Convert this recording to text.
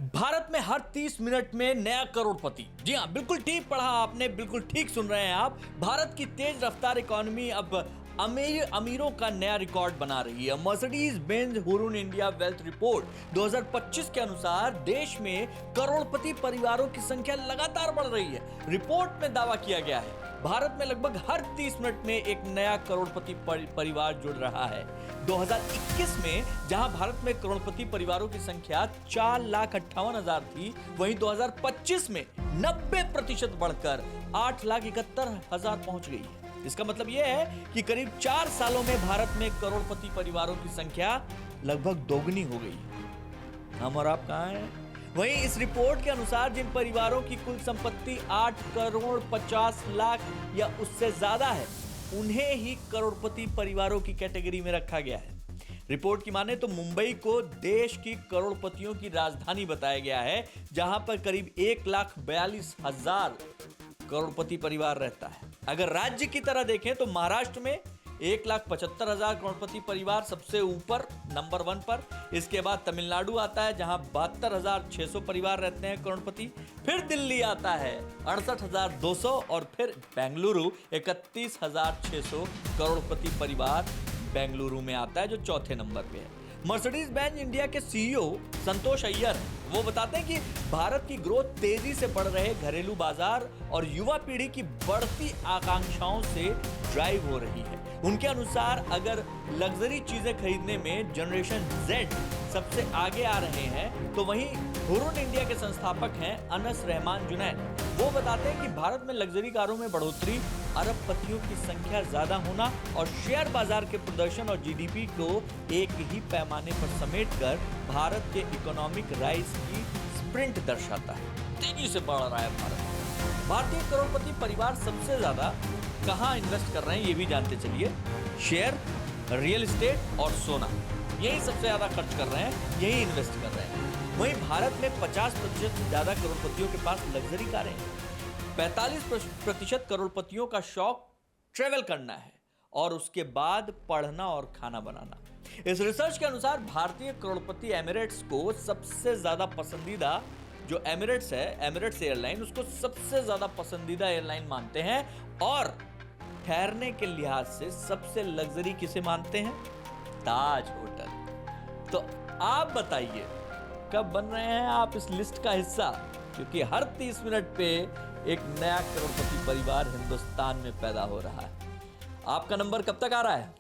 भारत में हर 30 मिनट में नया करोड़पति। जी हाँ, बिल्कुल ठीक पढ़ा आपने, बिल्कुल ठीक सुन रहे हैं आप। भारत की तेज रफ्तार इकोनॉमी अब अमीरों का नया रिकॉर्ड बना रही है। Mercedes Benz Hurun India wealth report 2025 के अनुसार देश में करोड़पति परिवारों की संख्या लगातार बढ़ रही है। रिपोर्ट में दावा किया गया है भारत में लगभग हर 30 मिनट में एक नया करोड़पति परिवार जुड़ रहा है। 2021 में जहां भारत में करोड़पति परिवारों की संख्या 4,58,000 थी, वहीं 2025 में 90% बढ़कर 8,71,000 पहुंच गई है। इसका मतलब यह है कि करीब 4 सालों में भारत में करोड़पति परिवारों की संख्या लगभग दोगुनी हो गई है। हम और आप कहां हैं? वहीं इस रिपोर्ट के अनुसार जिन परिवारों की कुल संपत्ति 8,50,00,000 या उससे ज्यादा है, उन्हें ही करोड़पति परिवारों की कैटेगरी में रखा गया है। रिपोर्ट की माने तो मुंबई को देश की करोड़पतियों की राजधानी बताया गया है, जहां पर करीब 1,42,000 करोड़पति परिवार रहता है। अगर राज्य की तरह देखें तो महाराष्ट्र में 1,75,000 करोड़पति परिवार सबसे ऊपर नंबर 1 पर। इसके बाद तमिलनाडु आता है जहां 72,600 परिवार रहते हैं करोड़पति। फिर दिल्ली आता है 68,200 और फिर बेंगलुरु 31,600 करोड़पति परिवार बेंगलुरु में आता है, जो चौथे नंबर पे है। मर्सिडीज बेंज इंडिया के सीईओ संतोष अय्यर हैं। वो बताते हैं कि भारत की ग्रोथ तेजी से बढ़ रहे घरेलू बाजार और युवा पीढ़ी की बढ़ती आकांक्षाओं से ड्राइव हो रही है। उनके अनुसार अगर लग्जरी चीजें खरीदने में जनरेशन जेड सबसे आगे आ रहे हैं, तो वहीं हुरुन इंडिया के संस्थापक हैं अनस रहमान जुनैद। वो बताते हैं कि भारत में लग्जरी कारों में बढ़ोतरी, अरबपतियों की संख्या ज्यादा होना और शेयर बाजार के प्रदर्शन और जीडीपी को एक ही पैमाने पर समेटकर भारत के इकोनॉमिक राइज की स्प्रिंट दर्शाता है। तेजी से बढ़ रहा है भारत। भारतीय करोड़पति परिवार सबसे ज्यादा कहां इन्वेस्ट कर रहे हैं, ये भी जानते चलिए। शेयर, रियल एस्टेट और सोना, यही सबसे ज्यादा खर्च कर रहे हैं, यही इन्वेस्ट कर रहे हैं। वहीं भारत में 50% से ज्यादा करोड़पतियों के पास लग्जरी कारें हैं। 45% करोड़पतियों का शौक ट्रेवल करना है और उसके बाद पढ़ना और खाना बनाना। इस रिसर्च के अनुसार भारतीय करोड़पति एमिरेट्स को सबसे ज्यादा पसंदीदा, जो एमिरेट्स है, एमिरेट्स एयरलाइन, उसको सबसे ज्यादा पसंदीदा एयरलाइन मानते हैं। और ठहरने के लिहाज से सबसे लग्जरी किसे मानते हैं? ताज होटल। तो आप बताइए, कब बन रहे हैं आप इस लिस्ट का हिस्सा? क्योंकि हर 30 मिनट पे एक नया करोड़पति परिवार हिंदुस्तान में पैदा हो रहा है। आपका नंबर कब तक आ रहा है?